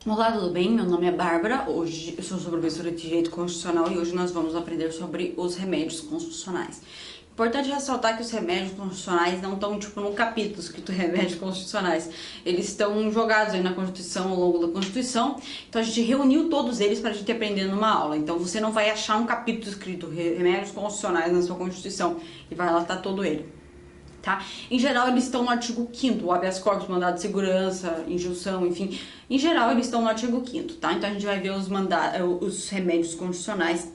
Olá, tudo bem? Meu nome é Bárbara, hoje eu sou professora de Direito Constitucional e hoje nós vamos aprender sobre os remédios constitucionais. Importante ressaltar que os remédios constitucionais não estão no capítulo escrito remédios constitucionais, eles estão jogados aí na Constituição, ao longo da Constituição, então a gente reuniu todos eles para a gente aprender numa aula. Então você não vai achar um capítulo escrito remédios constitucionais na sua Constituição e vai lá estar todo ele. Tá? Em geral, eles estão no artigo 5º, o habeas corpus, mandado de segurança, injunção, enfim. Em geral, eles estão no artigo 5º, tá? Então, a gente vai ver os remédios constitucionais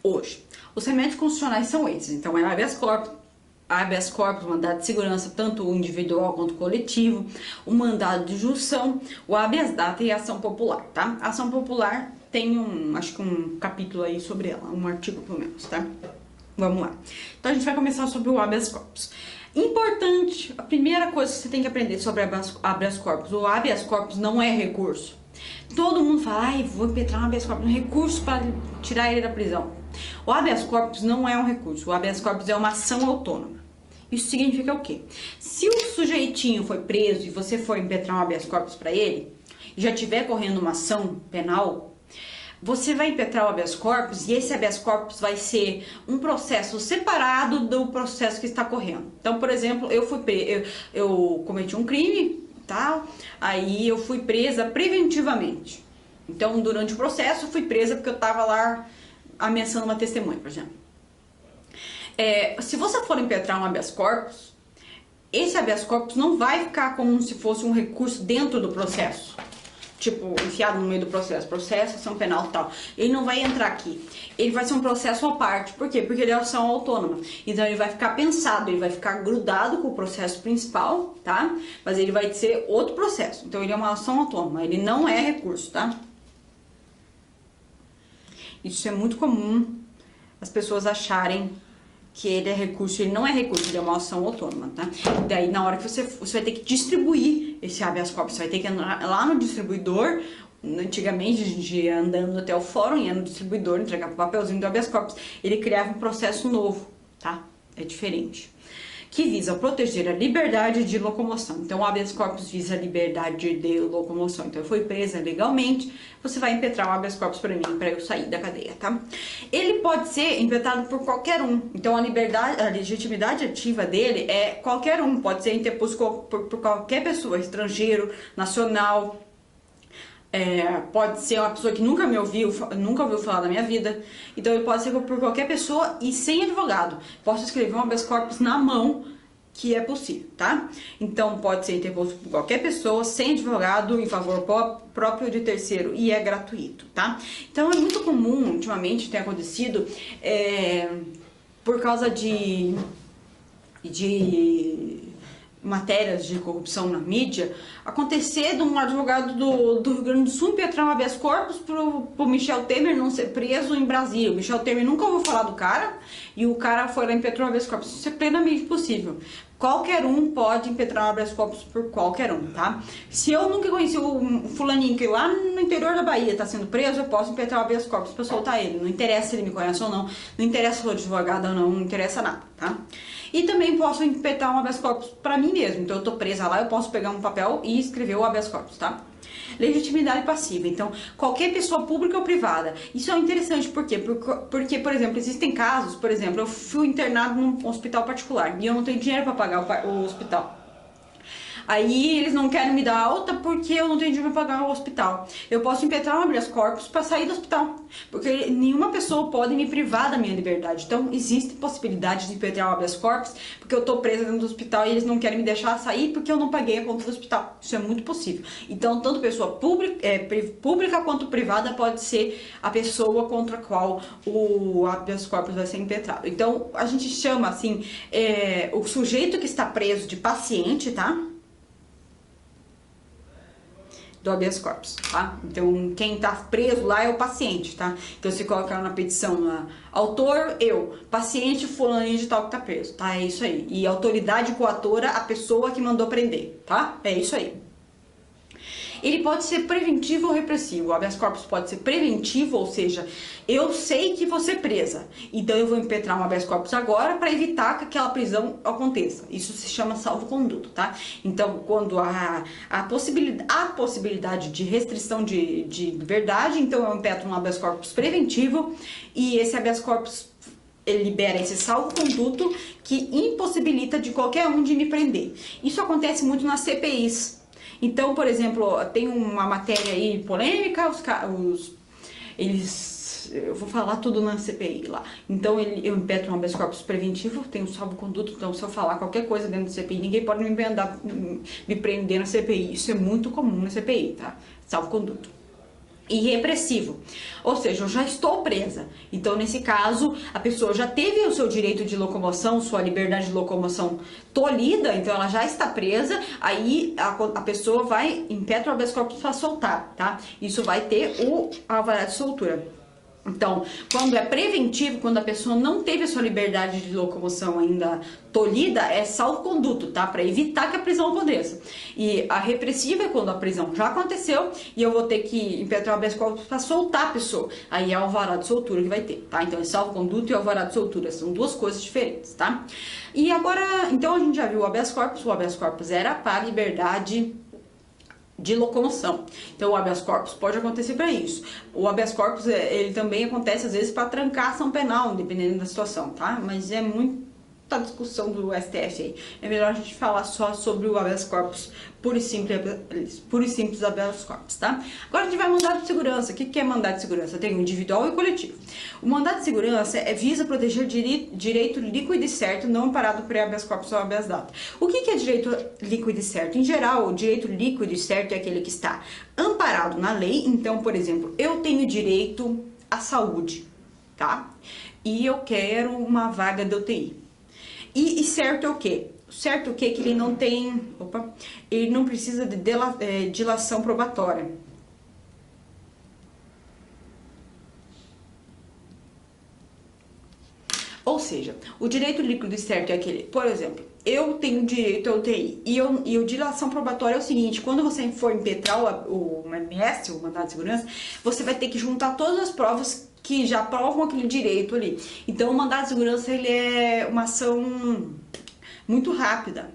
hoje. Os remédios constitucionais são esses. Então, é habeas corpus, mandado de segurança, tanto o individual quanto o coletivo, o mandado de injunção, o habeas data e a ação popular, tá? A ação popular tem acho que um capítulo aí sobre ela, um artigo pelo menos, tá? Vamos lá. Então a gente vai começar sobre o habeas corpus. Importante, a primeira coisa que você tem que aprender sobre habeas corpus. O habeas corpus não é recurso. Todo mundo fala, ai, vou impetrar um habeas corpus, um recurso para tirar ele da prisão. O habeas corpus não é um recurso. O habeas corpus é uma ação autônoma. Isso significa o quê? Se o sujeitinho foi preso e você for impetrar um habeas corpus para ele, e já estiver correndo uma ação penal, você vai impetrar o habeas corpus e esse habeas corpus vai ser um processo separado do processo que está correndo. Então, por exemplo, eu cometi um crime, tal, aí eu fui presa preventivamente. Então, durante o processo, eu fui presa porque eu estava lá ameaçando uma testemunha, por exemplo. Se você for impetrar um habeas corpus, esse habeas corpus não vai ficar como se fosse um recurso dentro do processo. Tipo, enfiado no meio do processo, ação penal e tal. Ele não vai entrar aqui. Ele vai ser um processo à parte. Por quê? Porque ele é ação autônoma. Então ele vai ficar pensado, ele vai ficar grudado com o processo principal, tá? Mas ele vai ser outro processo. Então ele é uma ação autônoma, ele não é recurso, tá? Isso é muito comum as pessoas acharem que ele é recurso. Ele não é recurso, ele é uma ação autônoma, tá? Daí, na hora que você vai ter que distribuir esse habeas corpus, você vai ter que entrar lá no distribuidor. Antigamente, a gente ia andando até o fórum, ia no distribuidor, entregava o papelzinho do habeas corpus, ele criava um processo novo, tá? É diferente. Que visa proteger a liberdade de locomoção. Então, o habeas corpus visa a liberdade de locomoção. Então, eu fui presa legalmente, você vai impetrar o habeas corpus para mim, para eu sair da cadeia, tá? Ele pode ser impetrado por qualquer um. Então, a legitimidade ativa dele é qualquer um. Pode ser interposto por qualquer pessoa, estrangeiro, nacional. Pode ser uma pessoa que nunca ouviu falar da minha vida. Então ele pode ser por qualquer pessoa e sem advogado. Posso escrever um habeas corpus na mão, que é possível, tá? Então pode ser interposto por qualquer pessoa, sem advogado, em favor próprio de terceiro, e é gratuito, tá? Então é muito comum, ultimamente tem acontecido, por causa de matérias de corrupção na mídia, acontecer de um advogado do Rio Grande do Sul impetrar um habeas corpus pro Michel Temer não ser preso em Brasília. O Michel Temer nunca ouviu falar do cara e o cara foi lá e impetrou um habeas corpus. Isso é plenamente possível. Qualquer um pode impetrar um habeas corpus por qualquer um, tá? Se eu nunca conheci o fulaninho que lá no interior da Bahia está sendo preso, eu posso impetrar um habeas corpus para soltar ele. Não interessa se ele me conhece ou não, não interessa se eu sou advogada ou não interessa nada, tá? E também posso impetrar um habeas corpus para mim mesmo. Então eu tô presa lá, eu posso pegar um papel e escrever o habeas corpus, tá? Legitimidade passiva. Então, qualquer pessoa pública ou privada. Isso é interessante, por quê? Porque, por exemplo, existem casos, por exemplo, eu fui internado num hospital particular e eu não tenho dinheiro para pagar o hospital. Aí eles não querem me dar alta porque eu não tenho dinheiro para pagar o hospital. Eu posso impetrar um habeas corpus para sair do hospital, porque nenhuma pessoa pode me privar da minha liberdade. Então existe possibilidade de impetrar um habeas corpus porque eu tô presa dentro do hospital e eles não querem me deixar sair porque eu não paguei a conta do hospital. Isso é muito possível. Então tanto pessoa pública quanto privada pode ser a pessoa contra a qual o habeas corpus vai ser impetrado. Então a gente chama assim o sujeito que está preso de paciente, tá? Do habeas corpus, tá? Então, quem tá preso lá é o paciente, tá? Então, você coloca na petição, autor, eu, paciente, fulaninho de tal que tá preso, tá? É isso aí. E autoridade coatora, a pessoa que mandou prender, tá? É isso aí. Ele pode ser preventivo ou repressivo. O habeas corpus pode ser preventivo, ou seja, eu sei que vou ser presa, então eu vou impetrar um habeas corpus agora para evitar que aquela prisão aconteça. Isso se chama salvo-conduto, tá? Então, quando há a possibilidade de restrição de liberdade, então eu impetro um habeas corpus preventivo, e esse habeas corpus ele libera esse salvo-conduto que impossibilita de qualquer um de me prender. Isso acontece muito nas CPIs. Então, por exemplo, tem uma matéria aí polêmica, eu vou falar tudo na CPI lá. Então, eu impetro um habeas corpus preventivo, tenho um salvo-conduto, então se eu falar qualquer coisa dentro da CPI, ninguém pode me prender na CPI. Isso é muito comum na CPI, tá? Salvo-conduto. E repressivo, ou seja, eu já estou presa. Então, nesse caso, a pessoa já teve o seu direito de locomoção, sua liberdade de locomoção tolhida, então ela já está presa, aí a pessoa vai, impetra o habeas corpus para soltar, tá? Isso vai ter o alvará de soltura. Então, quando é preventivo, quando a pessoa não teve a sua liberdade de locomoção ainda tolhida, é salvo-conduto, tá? Para evitar que a prisão aconteça. E a repressiva é quando a prisão já aconteceu e eu vou ter que impetrar o habeas corpus para soltar a pessoa. Aí é o alvará de soltura que vai ter, tá? Então, é salvo-conduto e alvará de soltura, são duas coisas diferentes, tá? E agora, então a gente já viu o habeas corpus era para liberdade de locomoção. Então, o habeas corpus pode acontecer para isso. O habeas corpus, ele também acontece às vezes para trancar ação penal, dependendo da situação, tá? Mas é muita discussão do STF aí. É melhor a gente falar só sobre o habeas corpus puro e simples habeas corpus, tá? Agora a gente vai mandado de segurança. O que é mandado de segurança? Tem o individual e o coletivo. O mandado de segurança visa proteger direito líquido e certo, não amparado por habeas corpus ou habeas data. O que é direito líquido e certo? Em geral, o direito líquido e certo é aquele que está amparado na lei. Então, por exemplo, eu tenho direito à saúde, tá? E eu quero uma vaga de UTI. E certo é o quê? Certo é o quê? Que ele não tem... ele não precisa de dilação probatória. Ou seja, o direito líquido e certo é aquele... Por exemplo, eu tenho direito à UTI. E o dilação probatória é o seguinte: quando você for impetrar o MS, o mandado de segurança, você vai ter que juntar todas as provas que já provam aquele direito ali. Então, o mandado de segurança, ele é uma ação muito rápida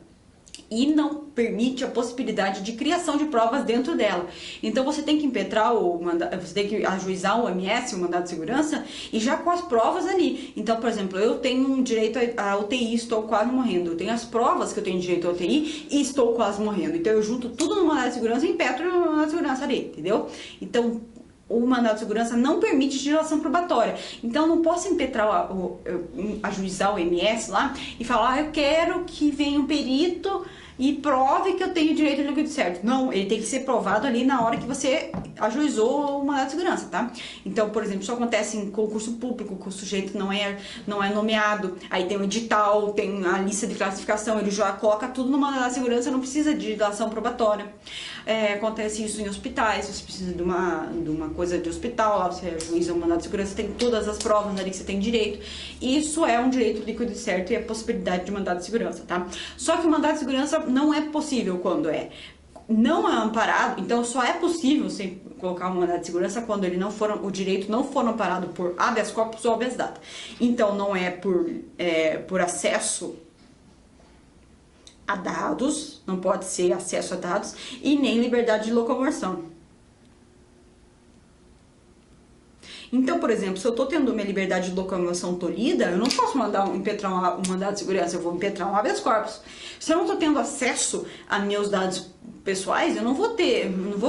e não permite a possibilidade de criação de provas dentro dela. Então, você tem que impetrar você tem que ajuizar o MS, o mandado de segurança, e já com as provas ali. Então, por exemplo, eu tenho um direito à UTI, estou quase morrendo. Eu tenho as provas que eu tenho direito à UTI e estou quase morrendo. Então, eu junto tudo no mandado de segurança e impetro no mandado de segurança ali, entendeu? Então, o mandado de segurança não permite dilação probatória. Então, eu não posso impetrar, ajuizar o MS lá e falar: eu quero que venha um perito e prove que eu tenho direito líquido certo. Não, ele tem que ser provado ali na hora que você ajuizou o mandado de segurança, tá? Então, por exemplo, isso acontece em concurso público, que o sujeito não é nomeado, aí tem o edital, tem a lista de classificação, ele já coloca tudo no mandado de segurança, não precisa de dilação probatória. Acontece isso em hospitais, você precisa de uma coisa de hospital, lá você ajuiza o mandado de segurança, tem todas as provas ali que você tem direito. Isso é um direito líquido e certo e a possibilidade de mandado de segurança, tá? Só que o mandado de segurança não é possível quando não é amparado. Então, só é possível você colocar um mandado de segurança quando o direito não for amparado por habeas corpus ou habeas data. Então, não é por acesso a dados, não pode ser acesso a dados, e nem liberdade de locomoção. Então, por exemplo, se eu estou tendo minha liberdade de locomoção tolhida, eu não posso impetrar um mandado de segurança, eu vou impetrar um habeas corpus. Se eu não estou tendo acesso a meus dados pessoais, eu não vou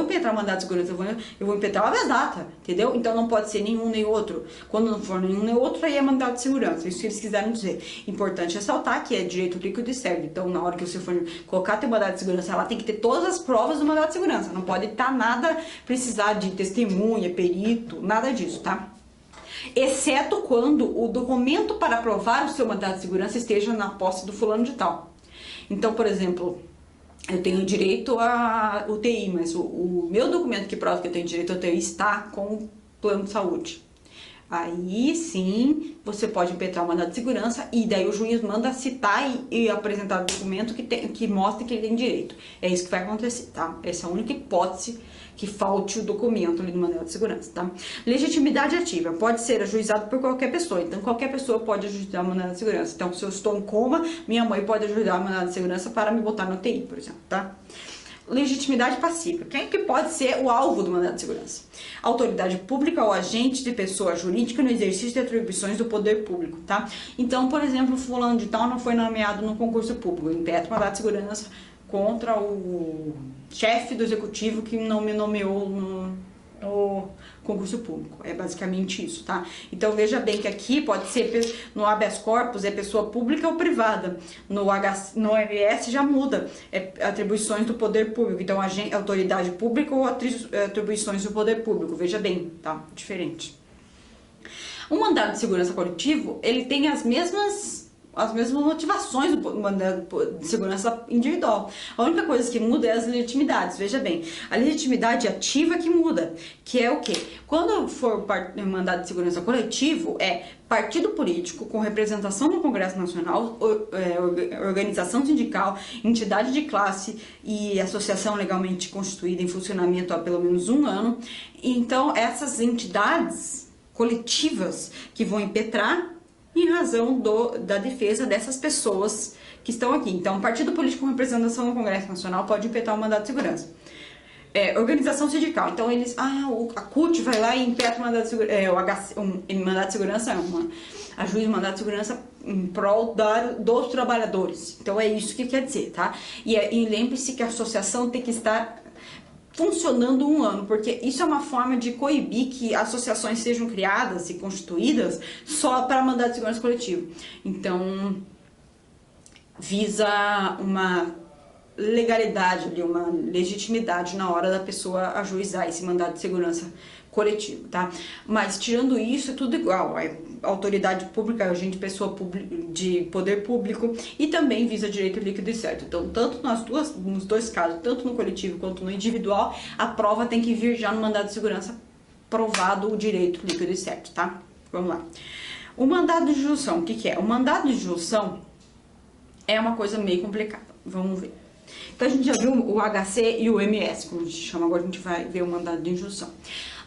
impetrar um mandado de segurança, eu vou impetrar um habeas data, entendeu? Então não pode ser nenhum nem outro. Quando não for nenhum nem outro, aí é mandado de segurança, isso que eles quiseram dizer. Importante ressaltar que é direito líquido e certo. Então, na hora que você for colocar teu mandado de segurança, ela tem que ter todas as provas do mandado de segurança. Não pode precisar de testemunha, perito, nada disso, tá? Exceto quando o documento para provar o seu mandado de segurança esteja na posse do fulano de tal. Então, por exemplo, eu tenho direito a UTI, mas o meu documento que prova que eu tenho direito a UTI está com o plano de saúde. Aí sim, você pode impetrar o mandado de segurança e daí o juiz manda citar e apresentar o documento que mostre que ele tem direito. É isso que vai acontecer, tá? Essa é a única hipótese que falte o documento ali do mandado de segurança, tá? Legitimidade ativa pode ser ajuizado por qualquer pessoa, então qualquer pessoa pode ajuizar o mandado de segurança. Então, se eu estou em coma, minha mãe pode ajuizar o mandado de segurança para me botar no UTI, por exemplo, tá? Legitimidade passiva. Quem que pode ser o alvo do mandado de segurança? Autoridade pública ou agente de pessoa jurídica no exercício de atribuições do poder público, tá? Então, por exemplo, fulano de tal não foi nomeado no concurso público, impetra o mandado de segurança contra o chefe do executivo que não me nomeou no concurso público. É basicamente isso, tá? Então veja bem que aqui pode ser no habeas corpus é pessoa pública ou privada. No MS já muda, é atribuições do poder público. Então autoridade pública ou atribuições do poder público. Veja bem, tá? Diferente. O mandado de segurança coletivo, ele tem as mesmas motivações do mandado de segurança individual. A única coisa que muda é as legitimidades. Veja bem, a legitimidade ativa que muda, que é o quê? Quando for mandado de segurança coletivo, é partido político com representação no Congresso Nacional, organização sindical, entidade de classe e associação legalmente constituída em funcionamento há pelo menos 1 ano. Então, essas entidades coletivas que vão impetrar em razão da defesa dessas pessoas que estão aqui. Então, partido político com representação no Congresso Nacional pode impetar o mandado de segurança. Organização sindical. Então, a CUT vai lá e impetra o mandado de segurança. Mandado de segurança a juiz mandado de segurança em prol dos trabalhadores. Então, é isso que quer dizer, tá? E lembre-se que a associação tem que estar funcionando 1 ano, porque isso é uma forma de coibir que associações sejam criadas e constituídas só para mandado de segurança coletivo. Então, visa uma legalidade ali, uma legitimidade na hora da pessoa ajuizar esse mandado de segurança coletivo, tá? Mas tirando isso, é tudo igual. É autoridade pública, agente pessoa de poder público e também visa direito líquido e certo. Então, tanto nos dois casos, tanto no coletivo quanto no individual, a prova tem que vir já no mandado de segurança provado o direito líquido e certo, tá? Vamos lá. O mandado de injunção, o que é? O mandado de injunção é uma coisa meio complicada. Vamos ver. Então, a gente já viu o HC e o MS, como a gente chama, agora a gente vai ver o mandado de injunção.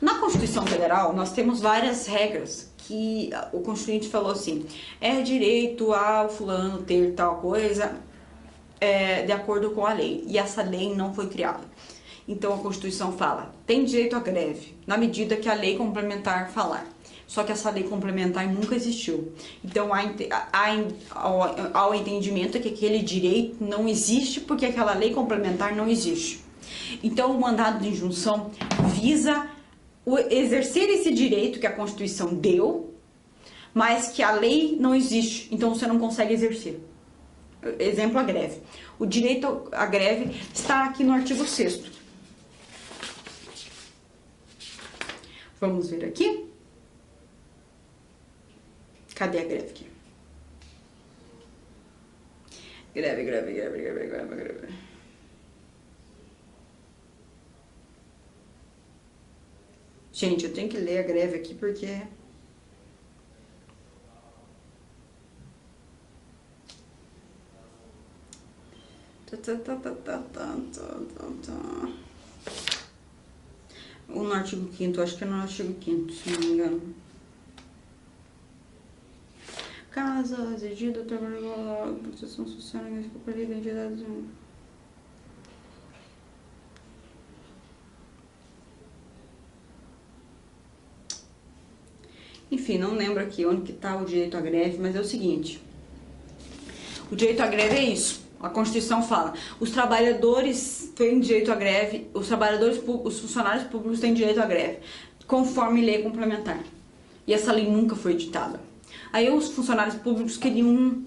Na Constituição Federal, nós temos várias regras que o Constituinte falou assim, é direito ao fulano ter tal coisa de acordo com a lei, e essa lei não foi criada. Então, a Constituição fala, tem direito à greve, na medida que a lei complementar falar. Só que essa lei complementar nunca existiu. Então, há o entendimento que aquele direito não existe porque aquela lei complementar não existe. Então, o mandado de injunção visa exercer esse direito que a Constituição deu, mas que a lei não existe. Então, você não consegue exercer. Exemplo, a greve. O direito à greve está aqui no artigo 6º. Vamos ver aqui. Cadê a greve aqui? Greve. Gente, eu tenho que ler a greve aqui porque... No artigo 5º, acho que é no artigo 5º, se não me engano. Casa, exigida, trabalho, proteção social, identidade... Enfim, não lembro aqui onde que está o direito à greve, mas é o seguinte. O direito à greve é isso. A Constituição fala, os trabalhadores têm direito à greve, os funcionários públicos têm direito à greve, conforme lei complementar. E essa lei nunca foi editada. Aí os funcionários públicos queriam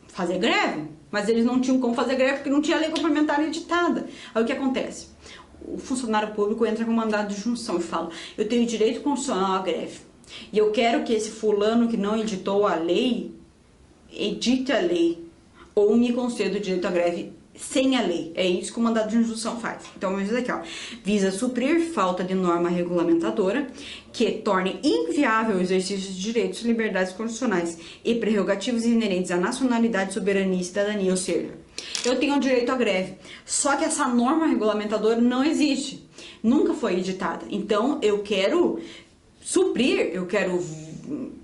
fazer greve, mas eles não tinham como fazer greve porque não tinha lei complementar editada. Aí o que acontece? O funcionário público entra com mandado de injunção e fala, eu tenho direito constitucional à greve. E eu quero que esse fulano que não editou a lei, edite a lei, ou me conceda o direito à greve sem a lei. É isso que o mandado de injunção faz. Então, vamos dizer aqui, ó. Visa suprir falta de norma regulamentadora que torne inviável o exercício de direitos e liberdades constitucionais e prerrogativas inerentes à nacionalidade, soberania e cidadania. Ou seja, eu tenho direito à greve, só que essa norma regulamentadora não existe. Nunca foi editada. Então, eu quero suprir, eu quero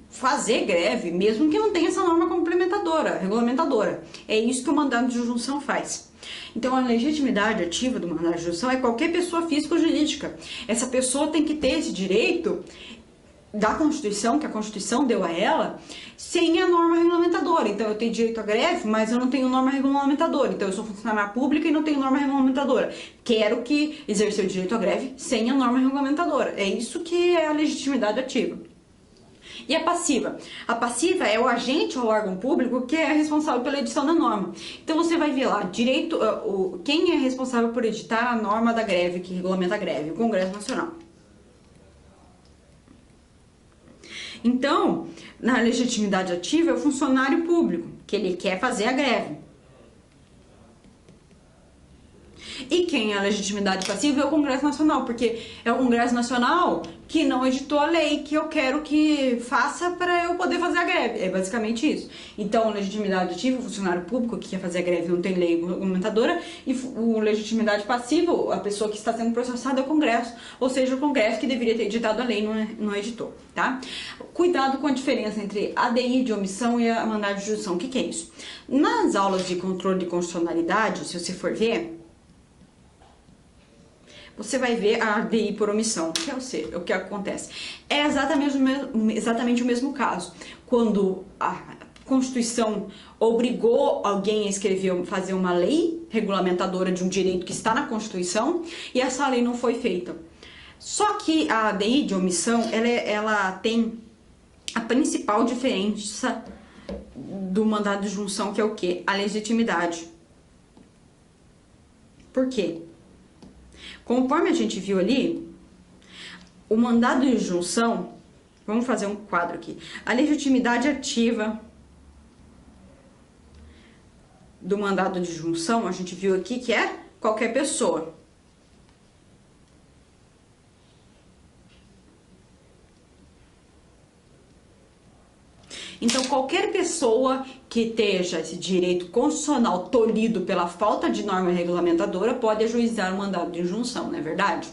fazer greve, mesmo que não tenha essa norma complementadora, regulamentadora. É isso que o mandado de injunção faz. Então, a legitimidade ativa do mandado de injunção é qualquer pessoa física ou jurídica. Essa pessoa tem que ter esse direito da Constituição, que a Constituição deu a ela, sem a norma regulamentadora. Então, eu tenho direito à greve, mas eu não tenho norma regulamentadora. Então, eu sou funcionária pública e não tenho norma regulamentadora. Quero que exercer o direito à greve sem a norma regulamentadora. É isso que é a legitimidade ativa. E a passiva? A passiva é o agente ou órgão público que é responsável pela edição da norma. Então você vai ver lá, quem é responsável por editar a norma da greve, que regulamenta a greve? O Congresso Nacional. Então, na legitimidade ativa é o funcionário público, que ele quer fazer a greve. E quem é a legitimidade passiva é o Congresso Nacional, porque é o Congresso Nacional que não editou a lei que eu quero que faça para eu poder fazer a greve. É basicamente isso. Então, legitimidade ativa, o funcionário público que quer fazer a greve não tem lei regulamentadora, e o legitimidade passiva, a pessoa que está sendo processada é o Congresso, ou seja, o Congresso que deveria ter editado a lei não editou, tá? Cuidado com a diferença entre ADI de omissão e a mandado de injunção. O que é isso? Nas aulas de controle de constitucionalidade, se você for ver, você vai ver a ADI por omissão, que é o que acontece. É exatamente o mesmo caso. Quando a Constituição obrigou alguém a fazer uma lei regulamentadora de um direito que está na Constituição e essa lei não foi feita. Só que a ADI de omissão, ela tem a principal diferença do mandado de injunção, que é o quê? A legitimidade. Por quê? Conforme a gente viu ali, o mandado de injunção, vamos fazer um quadro aqui, a legitimidade ativa do mandado de injunção, a gente viu aqui que é qualquer pessoa. Então, qualquer pessoa que esteja esse direito constitucional tolhido pela falta de norma regulamentadora pode ajuizar o mandado de injunção, não é verdade?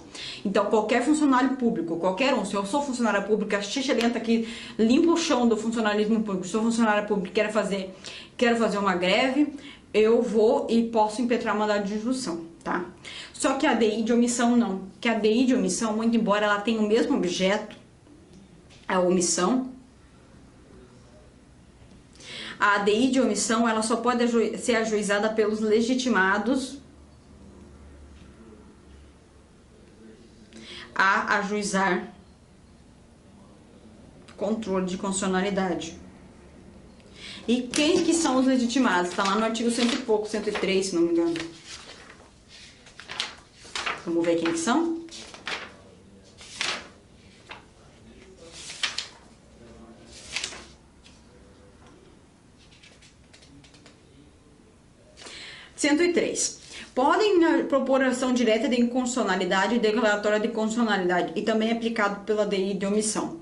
Então, qualquer funcionário público, qualquer um, se eu sou funcionária pública, xixelenta que limpa o chão do funcionalismo público, sou funcionária pública e quero fazer uma greve, eu vou e posso impetrar o mandado de injunção, tá? Só que a ADI de omissão não, que a ADI de omissão, muito embora ela tenha o mesmo objeto, a omissão, a ADI de omissão, ela só pode ser ajuizada pelos legitimados a ajuizar controle de constitucionalidade. E quem que são os legitimados? Está lá no artigo 100 e pouco, 103, se não me engano. Vamos ver quem que são? Podem propor ação direta de inconstitucionalidade e declaratória de constitucionalidade, e também é aplicado pela ADI de omissão.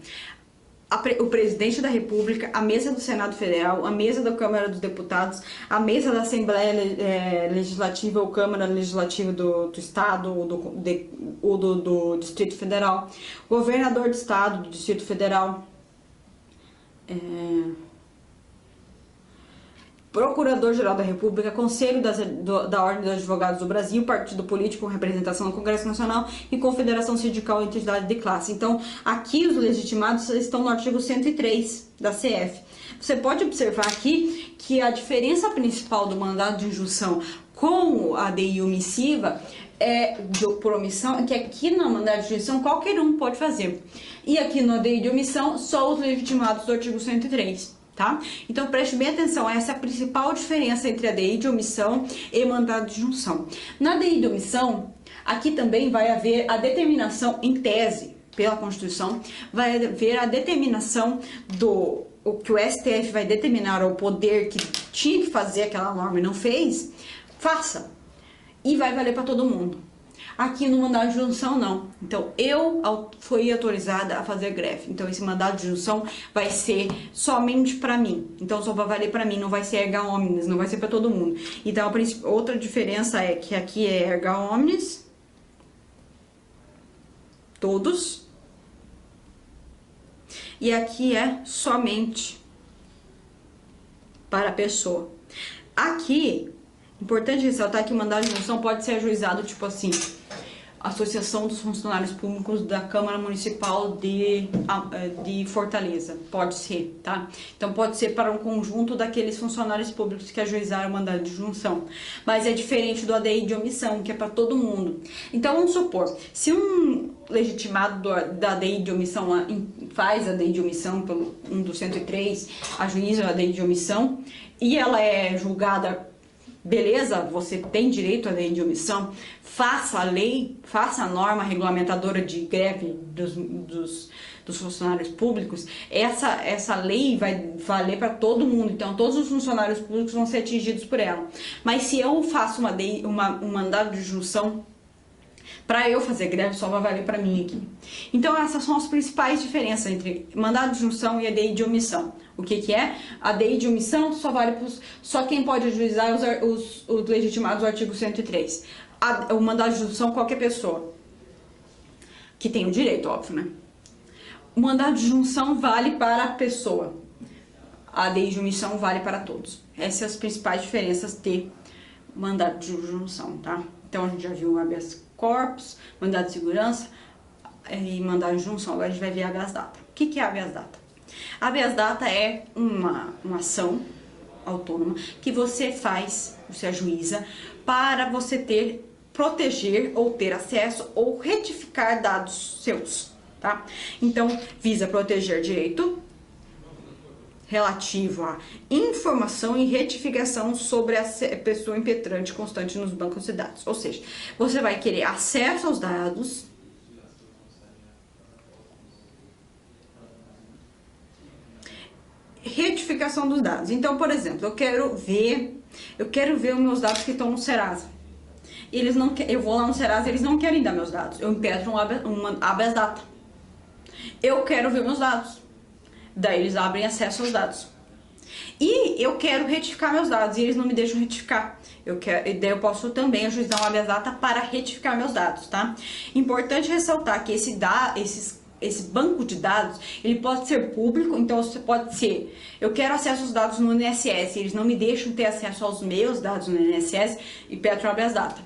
O presidente da República, a mesa do Senado Federal, a mesa da Câmara dos Deputados, a mesa da Assembleia Legislativa ou Câmara Legislativa do Estado ou do Distrito Federal, governador do Estado, do Distrito Federal, Procurador-Geral da República, Conselho da Ordem dos Advogados do Brasil, Partido Político com representação no Congresso Nacional e Confederação Sindical e Entidade de Classe. Então, aqui os legitimados estão no artigo 103 da CF. Você pode observar aqui que a diferença principal do mandado de injunção com a ADI omissiva por omissão, é que aqui no mandado de injunção qualquer um pode fazer. E aqui no ADI de omissão, só os legitimados do artigo 103. Tá? Então preste bem atenção, essa é a principal diferença entre a ADI de omissão e mandado de injunção. Na ADI de omissão, aqui também vai haver a determinação, em tese, pela Constituição, vai haver a determinação o que o STF vai determinar, o poder que tinha que fazer aquela norma e não fez, faça. E vai valer para todo mundo. Aqui no mandado de junção, não. Então, eu fui autorizada a fazer greve. Então, esse mandado de junção vai ser somente para mim. Então, só vai valer para mim, não vai ser erga omnes, não vai ser para todo mundo. Então, outra diferença é que aqui é erga omnes, todos. E aqui é somente para a pessoa. Aqui, importante ressaltar que o mandado de junção pode ser ajuizado, tipo assim, Associação dos Funcionários Públicos da Câmara Municipal de Fortaleza, pode ser, tá? Então pode ser para um conjunto daqueles funcionários públicos que ajuizaram o mandado de junção, mas é diferente do ADI de omissão, que é para todo mundo. Então vamos supor, se um legitimado da ADI de omissão faz a ADI de omissão pelo 1 do 103, ajuiza a ADI de omissão, e ela é julgada, beleza, você tem direito à lei de omissão, faça a lei, faça a norma regulamentadora de greve dos funcionários públicos, essa lei vai valer para todo mundo, então todos os funcionários públicos vão ser atingidos por ela. Mas se eu faço um mandado de junção, para eu fazer greve só vai valer para mim aqui. Então essas são as principais diferenças entre mandado de junção e ADI de omissão. O que é? A ADI de omissão só vale só quem pode ajuizar os legitimados do artigo 103. O mandado de junção qualquer pessoa que tem o direito, óbvio, né? O mandado de junção vale para a pessoa. A ADI de omissão vale para todos. Essas são as principais diferenças de mandado de junção, tá? Então a gente já viu o habeas corpus, mandado de segurança e mandado de junção. Agora a gente vai ver habeas data. O que é habeas data? Habeas data é uma ação autônoma que você faz, você ajuiza, para você proteger ou ter acesso ou retificar dados seus, tá? Então, visa proteger direito relativo à informação e retificação sobre a pessoa impetrante constante nos bancos de dados. Ou seja, você vai querer acesso aos dados, retificação dos dados. Então, por exemplo, eu quero ver os meus dados que estão no Serasa. Eles não, eu vou lá no Serasa, eles não querem dar meus dados. Eu impetro um habeas data. Eu quero ver meus dados. Daí eles abrem acesso aos dados. E eu quero retificar meus dados e eles não me deixam retificar. Daí eu posso também ajuizar um habeas data para retificar meus dados, tá? Importante ressaltar que esse banco de dados, ele pode ser público, então você pode ser, eu quero acesso aos dados no INSS, eles não me deixam ter acesso aos meus dados no INSS e peço um habeas data.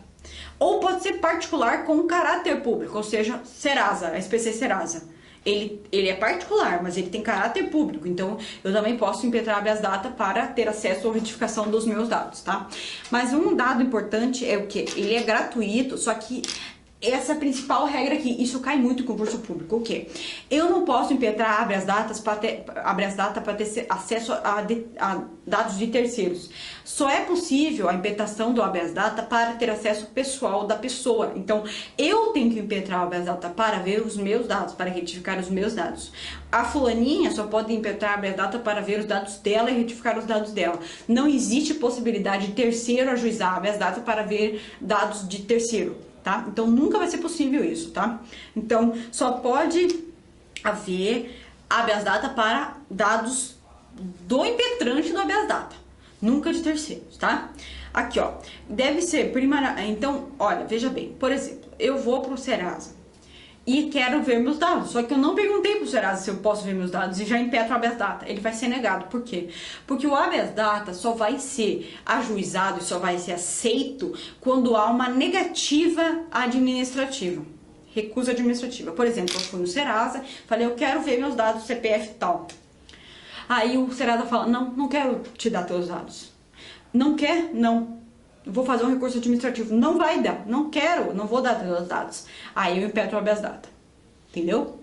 Ou pode ser particular com caráter público, ou seja, Serasa, a SPC Serasa. Ele é particular, mas ele tem caráter público, então eu também posso impetrar habeas data para ter acesso ou retificação dos meus dados, tá? Mas um dado importante é o que? Ele é gratuito, só que essa é a principal regra aqui, isso cai muito em concurso público, o quê? Eu não posso impetrar habeas data para ter acesso a dados de terceiros. Só é possível a impetração do habeas data para ter acesso pessoal da pessoa. Então, eu tenho que impetrar o habeas data para ver os meus dados, para retificar os meus dados. A fulaninha só pode impetrar habeas data para ver os dados dela e retificar os dados dela. Não existe possibilidade de terceiro ajuizar habeas data para ver dados de terceiro. Tá? Então, nunca vai ser possível isso, tá? Então, só pode haver habeas data para dados do impetrante do habeas data, nunca de terceiros, tá? Aqui, ó, deve ser primária. Então, olha, veja bem, por exemplo, eu vou pro Serasa e quero ver meus dados, só que eu não perguntei pro Serasa se eu posso ver meus dados e já impetro o habeas data, ele vai ser negado. Por quê? Porque o habeas data só vai ser ajuizado e só vai ser aceito quando há uma negativa administrativa, recusa administrativa. Por exemplo, eu fui no Serasa, falei, eu quero ver meus dados CPF tal. Aí o Serasa fala, não quero te dar teus dados. Não quer? Não. Vou fazer um recurso administrativo. Não vai dar. Não quero. Não vou dar teus dados. Aí eu impetro o habeas data. Entendeu?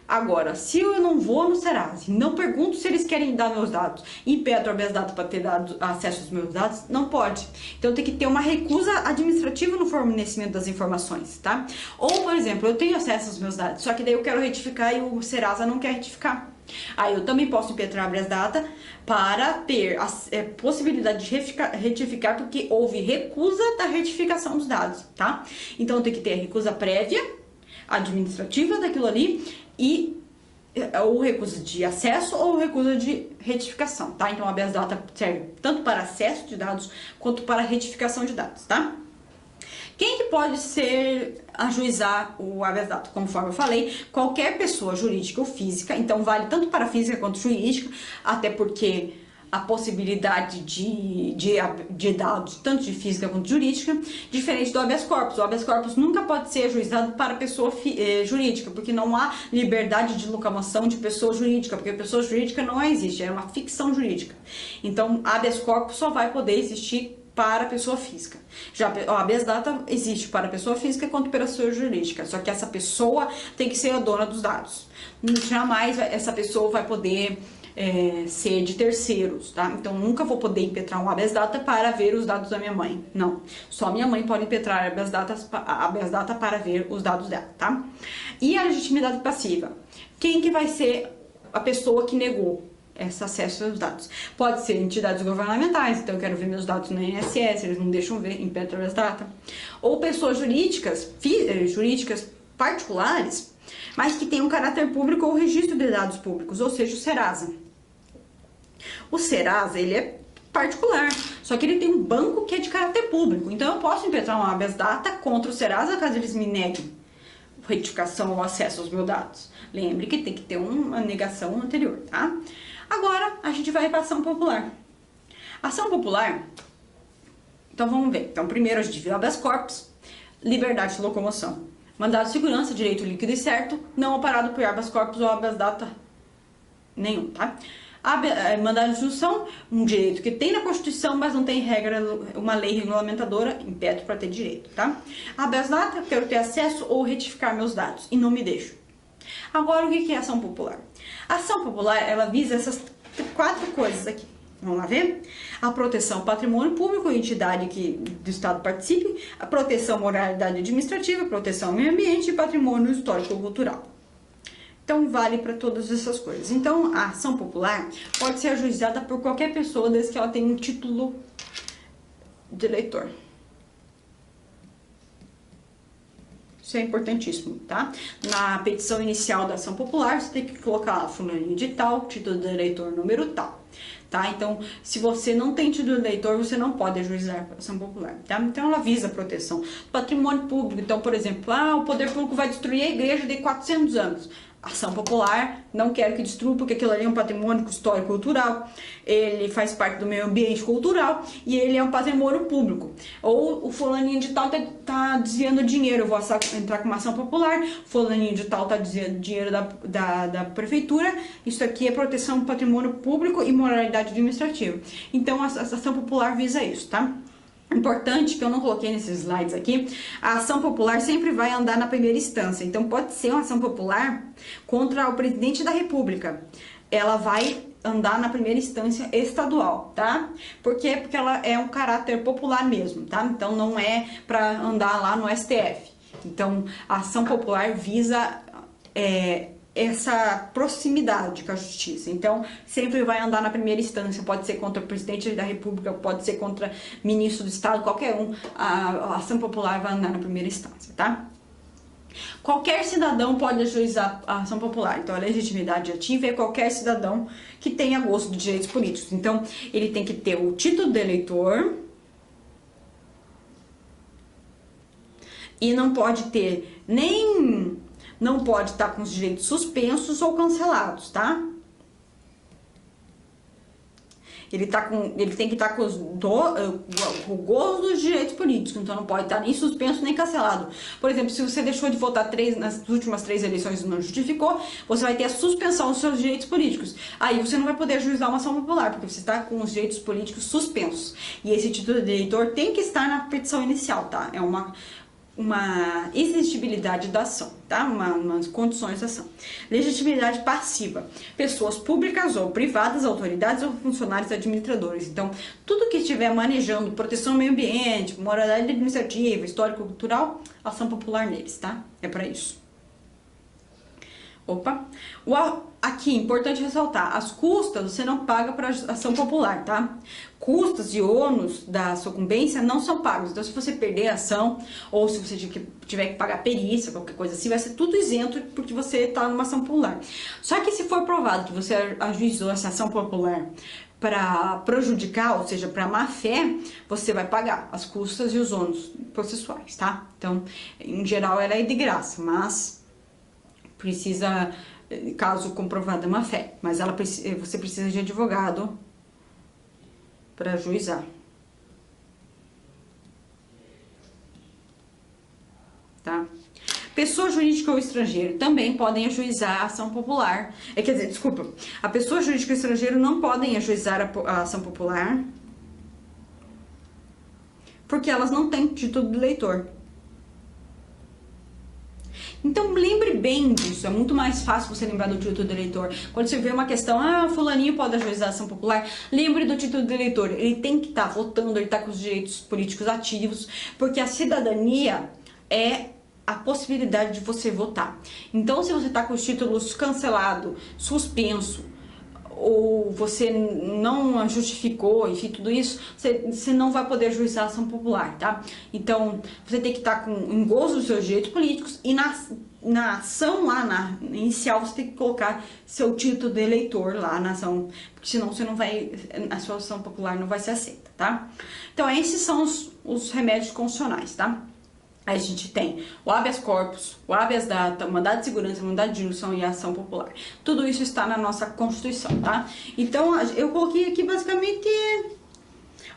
Agora, se eu não vou no Serasa e não pergunto se eles querem dar meus dados e impetro o habeas data para ter acesso aos meus dados, não pode. Então tem que ter uma recusa administrativa no fornecimento das informações, tá? Ou, por exemplo, eu tenho acesso aos meus dados, só que daí eu quero retificar e o Serasa não quer retificar. Aí eu também posso impetrar habeas data para ter a possibilidade de retificar porque houve recusa da retificação dos dados, tá? Então tem que ter a recusa prévia, administrativa daquilo ali e ou recusa de acesso ou recusa de retificação, tá? Então, o habeas data serve tanto para acesso de dados quanto para retificação de dados, tá? Quem que pode ajuizar o habeas data? Conforme eu falei, qualquer pessoa jurídica ou física, então vale tanto para física quanto jurídica, até porque a possibilidade de dados, tanto de física quanto de jurídica, diferente do habeas corpus. O habeas corpus nunca pode ser ajuizado para pessoa jurídica, porque não há liberdade de locomoção de pessoa jurídica, porque pessoa jurídica não existe, é uma ficção jurídica. Então, habeas corpus só vai poder existir para pessoa física. Já o habeas data existe para pessoa física quanto para pessoa jurídica, só que essa pessoa tem que ser a dona dos dados. Jamais essa pessoa vai poder ser de terceiros, tá? Então, nunca vou poder impetrar um habeas data para ver os dados da minha mãe. Não. Só minha mãe pode impetrar habeas data para ver os dados dela, tá? E a legitimidade passiva? Quem que vai ser a pessoa que negou esse acesso aos dados? Pode ser entidades governamentais, então eu quero ver meus dados no INSS, eles não deixam ver, impetro habeas data. Ou pessoas jurídicas particulares, mas que tenham caráter público ou registro de dados públicos, ou seja, o Serasa. O Serasa, ele é particular, só que ele tem um banco que é de caráter público, então eu posso impetrar um habeas data contra o Serasa caso eles me neguem retificação ou acesso aos meus dados. Lembre que tem que ter uma negação anterior, tá? Agora, a gente vai para a ação popular. Ação popular, então vamos ver. Então, primeiro a gente viu habeas corpus, liberdade de locomoção, mandado de segurança, direito líquido e certo, não amparado por habeas corpus ou habeas data nenhum, tá? Mandado de instrução, um direito que tem na Constituição, mas não tem regra, uma lei regulamentadora, impetro para ter direito, tá? Habeas data, quero ter acesso ou retificar meus dados, e não me deixo. Agora, o que é ação popular? A ação popular, ela visa essas 4 coisas aqui. Vamos lá ver? A proteção ao patrimônio público, entidade que do Estado participe, a proteção à moralidade administrativa, proteção ao meio ambiente e patrimônio histórico-cultural. Então, vale para todas essas coisas. Então, a ação popular pode ser ajuizada por qualquer pessoa, desde que ela tenha um título de eleitor. Isso é importantíssimo, tá? Na petição inicial da ação popular, você tem que colocar lá fulaninho de tal, título de eleitor número tal, tá? Então, se você não tem título de eleitor, você não pode ajuizar a ação popular, tá? Então, ela visa a proteção do patrimônio público. Então, por exemplo, o poder público vai destruir a igreja de 400 anos. Ação popular, não quero que destrua, porque aquilo ali é um patrimônio histórico cultural, ele faz parte do meio ambiente cultural e ele é um patrimônio público. Ou o fulaninho de tal tá desviando dinheiro, eu vou entrar com uma ação popular, fulaninho de tal tá desviando dinheiro da prefeitura, isso aqui é proteção do patrimônio público e moralidade administrativa. Então a ação popular visa isso, tá? Importante, que eu não coloquei nesses slides aqui, a ação popular sempre vai andar na primeira instância. Então, pode ser uma ação popular contra o presidente da República. Ela vai andar na primeira instância estadual, tá? Por quê? Porque ela é um caráter popular mesmo, tá? Então, não é para andar lá no STF. Então, a ação popular visa essa proximidade com a justiça. Então, sempre vai andar na primeira instância. Pode ser contra o presidente da República, pode ser contra ministro do Estado, qualquer um. A ação popular vai andar na primeira instância, tá? Qualquer cidadão pode ajuizar a ação popular. Então, a legitimidade ativa é qualquer cidadão que tenha gosto de direitos políticos. Então, ele tem que ter o título de eleitor e não pode ter não pode estar com os direitos suspensos ou cancelados, tá? Ele tem que estar com o gozo dos direitos políticos, então não pode estar nem suspenso nem cancelado. Por exemplo, se você deixou de votar nas últimas 3 eleições e não justificou, você vai ter a suspensão dos seus direitos políticos. Aí você não vai poder ajuizar uma ação popular, porque você está com os direitos políticos suspensos. E esse título de eleitor tem que estar na petição inicial, tá? É uma exigibilidade da ação, tá? Umas condições da ação. Legitimidade passiva. Pessoas públicas ou privadas, autoridades ou funcionários administradores. Então, tudo que estiver manejando proteção ao meio ambiente, moralidade administrativa, histórico-cultural, ação popular neles, tá? É para isso. Opa! Aqui, importante ressaltar, as custas você não paga para ação popular, tá? Custas e ônus da sucumbência não são pagos. Então, se você perder a ação, ou se você tiver que pagar perícia, qualquer coisa assim, vai ser tudo isento porque você está numa ação popular. Só que se for provado que você ajuizou essa ação popular para prejudicar, ou seja, para má fé, você vai pagar as custas e os ônus processuais, tá? Então, em geral, ela é de graça, mas precisa, caso comprovada má fé, mas você precisa de advogado para ajuizar. Tá? Pessoa jurídica ou estrangeiro também podem ajuizar a ação popular. Quer dizer, desculpa, a pessoa jurídica ou estrangeiro não podem ajuizar a ação popular porque elas não têm título de eleitor. Então lembre bem disso, é muito mais fácil você lembrar do título de eleitor. Quando você vê uma questão, fulaninho pode ajuizar a ação popular, lembre do título de eleitor. Ele tem que estar votando, ele está com os direitos políticos ativos, porque a cidadania é a possibilidade de você votar. Então, se você está com os títulos cancelado, suspenso, ou você não justificou, enfim, tudo isso, você não vai poder ajuizar a ação popular, tá? Então, você tem que estar em gozo dos seus direitos políticos e na ação lá, na inicial, você tem que colocar seu título de eleitor lá na ação, porque senão você não vai, a sua ação popular não vai ser aceita, tá? Então, esses são os remédios constitucionais, tá? Aí a gente tem o habeas corpus, o habeas data, o mandado de segurança, o mandado de injunção e a ação popular. Tudo isso está na nossa Constituição, tá? Então, eu coloquei aqui basicamente...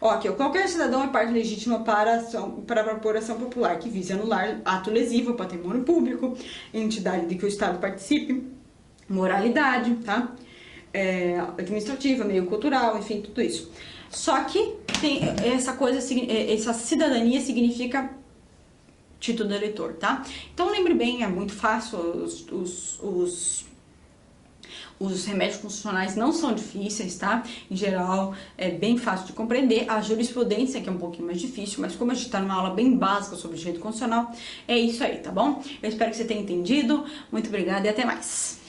aqui, qualquer cidadão é parte legítima para propor ação popular que vise anular ato lesivo ao patrimônio público, entidade de que o Estado participe, moralidade, tá? Administrativa, meio cultural, enfim, tudo isso. Só que tem essa cidadania significa título de eleitor, tá? Então lembre bem, é muito fácil, os remédios constitucionais não são difíceis, tá? Em geral, é bem fácil de compreender. A jurisprudência que é um pouquinho mais difícil, mas como a gente tá numa aula bem básica sobre direito constitucional, é isso aí, tá bom? Eu espero que você tenha entendido. Muito obrigada e até mais!